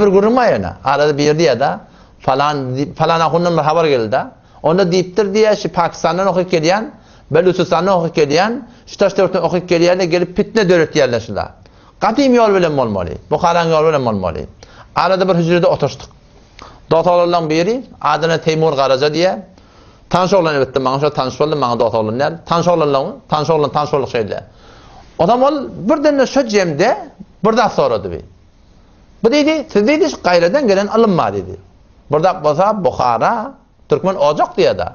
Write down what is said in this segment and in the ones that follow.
bir görünme yana. Arada bir diye de falan ahundan bir haber geldi. Onu deyiptir diye şu Pakistan'dan okuyup gelen, Beluchistan'dan okuyup gelen, şu taşlardan okuyup gelen gelip fitne dövlet yerleştiler. Kadim yol bilen olmalı. Bukharan yol bilen olmalı. Arada bir hücrede oturuştuk. Doktorlardan biri adına Teymur Karaca diye tanış olan evet bana tanış oldu bana doktorlar. Tanış olan şeyler. Adam ol birden şu cemde burada soradı bir. Bu dedi, siz dedi Kahire'den gelen alınma dedi. Burada bolsa Bukhara Türkmen ocak diye da.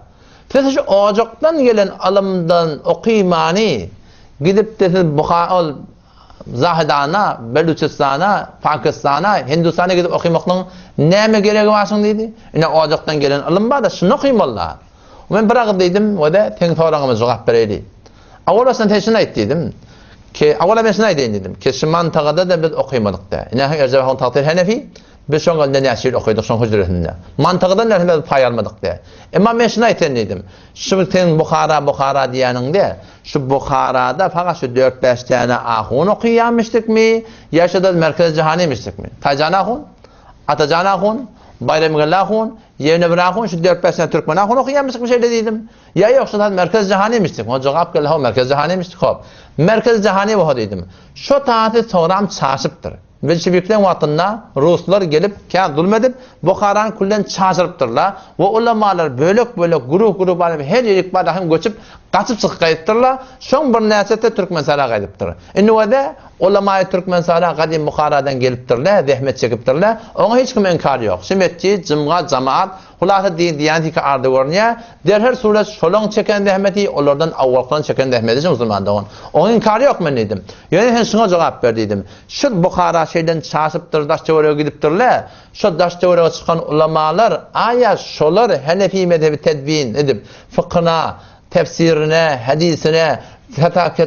Siz şu ocaktan gelen alımdan okuymani gidip de Bukhara Zahidana, Beluchistan'a, Pakistan'a, Hindistan'a gidip okumaktan neme gereği varsın dedi. Yine ocaktan gelen alım var da şunu okuyayım valla. Ben bırakıp dedim ve de ten sorağıma cevap vereydi. Avvala sen teşhis dedim. Ki avvala ben şuna dedim. Ki şu mantıqada da biz okuymadık da. Yine Erzebah'ın takdir Hanefi biz şu anda ne şiir okuyduk şu hücretinde. Mantıqadan nerede pay almadık da. Ama ben şuna dedim. Şu ten Bukhara diyenin de şu Bukhara'da fakat şu 4-5 tane ahun okuyamıştık mı? Yaşadığı merkez cihaniymiştik mi? Tacan ahun, Atacan ahun, Bayramgül ahun, Yevnebir ahun, şu 4-5 tane Türkmen ahun okuyamıştık bir şey dedim. Ya yoksa da merkez cihaniymiştik. O cevap geldi ha merkez cihaniymiştik. Hop. Merkez cihani bu dedim. Şu taati soram çaşıptır. Bolşeviklerin vaktında Ruslar gelip kâr zulmedip Bukhara'nın kullen çaşırıptırlar. Ve ulemalar bölük grup her yerik barahım göçüp kaçıp çıkıp kayıttırlar. Son bir nesette Türkmen sara kayıptır. İnne de ulema'yı Türkmen sara kadim Bukhara'dan geliptirler, zahmet çekiptirler. Ona hiç kim inkar yok. Sünnetçi, cemaat, hulası diyaneti ardı görünüyor. Derhal suret şolong çeken zahmeti, onlardan avvaldan çeken zahmeti için Müslümanlar. Onun inkarı yok ben dedim. Yani ben şuna cevap verdim. Şu Bukhara şeyden çaşıptır, Daşçıvar'a gidiptirler. Şu Daşçıvar'a çıkan ulemalar ayet şolar Hanefi mezhebi tedbin edip fıkhına, tefsirine, hadisine,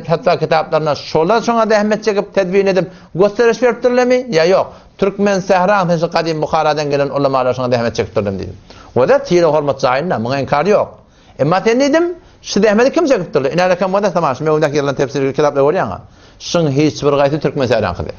fatva kitaplarına şolar şuna zahmet çekip tedbin edip gösteriş veriptirler mi? Ya yok. Türkmen Sehra şu kadim Bukhara'dan gelen ulemalar şuna zahmet çekiptirler dedim. O da tiyile hormat cahilina, buna inkar yok. Ama sen dedim, şu zahmeti kim çekiptirler? İnanırken bu da tamam, şimdi öndeki yıldan tefsir kitapları var ya. Şun hiçbir gayeti Türkmen Sehra'nın kıdır.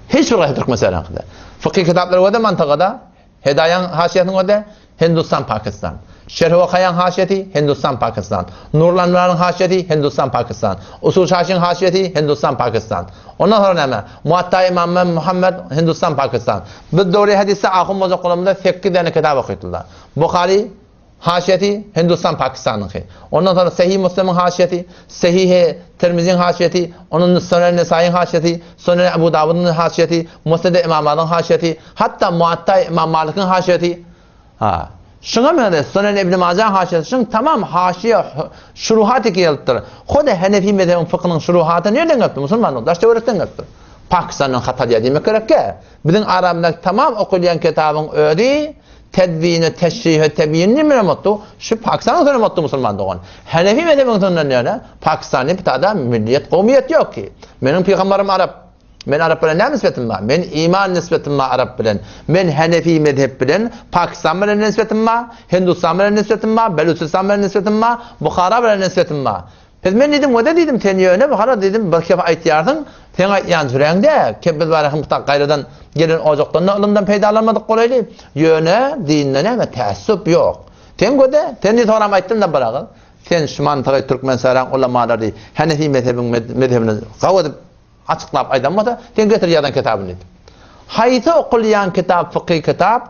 Hiçbir gayeti Türkmen Sehra'nın kıdır. Fıkhi kitapları var da mantıqada, Hedayan haşiyetinin var da Hindistan, Pakistan. Şerh-i Vakayan haşiyeti Hindistan, Pakistan. Nurlanların haşiyeti Hindistan, Pakistan. Usul Şaşin haşiyeti Hindistan, Pakistan. Ondan sonra ne? Muatta İmam Muhammed Hindistan, Pakistan. Bu doğru hadiste ahum mozak olamında 8 tane kitap okuydular. Bukhari haşiyeti Hindistan, Pakistan'ın. Ondan sonra Sahih Müslim'in haşiyeti, Sahih Tirmizi'nin haşiyeti, onun Sunan Nesai'nin haşiyeti, Sunan Ebu Davud'un haşiyeti, Musned İmam Ahmed'in haşiyeti, hatta Muatta İmam Malik'in haşiyeti. Ha. Şuna mı de Sunan İbn Majah haşiyeti, şun tamam haşiye şuruhatı geliptir. Xoda Hanefi mezhebinin fıkhının şuruhatı nereden geliptir? Müslümanlar Daşçıvar'dan geliptir. Pakistan'ın Hatay'a demek gerek ki. Bizim Arap'ta tamam okuyan kitabın öğri tedvini, teşrihi, tebiyini mi mutlu? Şu Pakistan'ın sonra mutlu Müslüman doğan. Hanefi mezhebinin sonra ne? Pakistan'ın bir tane milliyet, kavmiyet yok ki. Benim peygamberim Arap. Ben Arap bilen ne nispetim var? Ben iman nispetim var Arap bilen. Ben Hanefi mezhep bilen, Pakistan bilen nispetim var, Hindistan bilen nispetim var, Beluchistan bilen nispetim var, Bukhara bilen nispetim var. Ben dedim, o da dedim, ten yöne Bukhara dedim, bir kefa aytiyardın, sen aytyan sürende, kebbil barahım Kahire'den gelen ocaktan, alımdan peydalanmadık kolaylı. Yöne, dinine ve teessüp yok. Ten göde, ten soram ayttım da bırakın. Sen şu mantığı Türkmen Sehran ulemaları, Hanefi mezhebini kavudip, açıklap aydanmasa, sen getir yadan kitabını dedim. Hayta okuyan kitap, fıkhi kitap,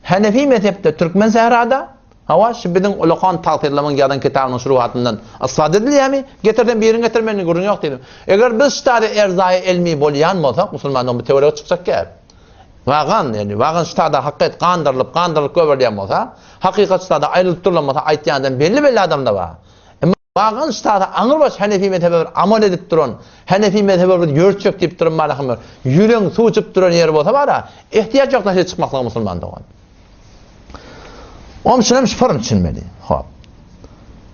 Hanefi mezhepte Türkmen Sehra'da, hava şibidin ulukan takdirlamanın yadan kitabının şuruhatından asfad ediliyor mi? Getirden bir yerin getirmenin gurun yok dedim. Eğer biz ştari erzai ilmi bolyan olsak, Müslümandan bir teoriye çıkacak ki. Vağan yani, vağan ştari hakikat kandırılıp göverdiyen olsa, hakikat ştari ayrılıp durulmasa aytyandan belli adam da var. Bağın ştari anırbaş Hanefi mezhebi amal edip durun, Hanefi mezhebi yörçök deyip durun malakım, yüreğin su uçup durun yeri olsa var ya, ihtiyaç yok da şey çıkmakla Müslüman doğan. Onun için hemşi fırın çinmeli. Hop.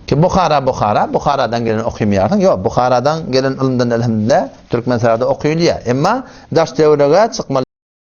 Ki Bukhara'dan gelen okuymayardın. Yok, Bukhara'dan gelen ilimden elhamdülillah, Türkmen Serada okuyuluyor. Ama daş devraga çıkmalı.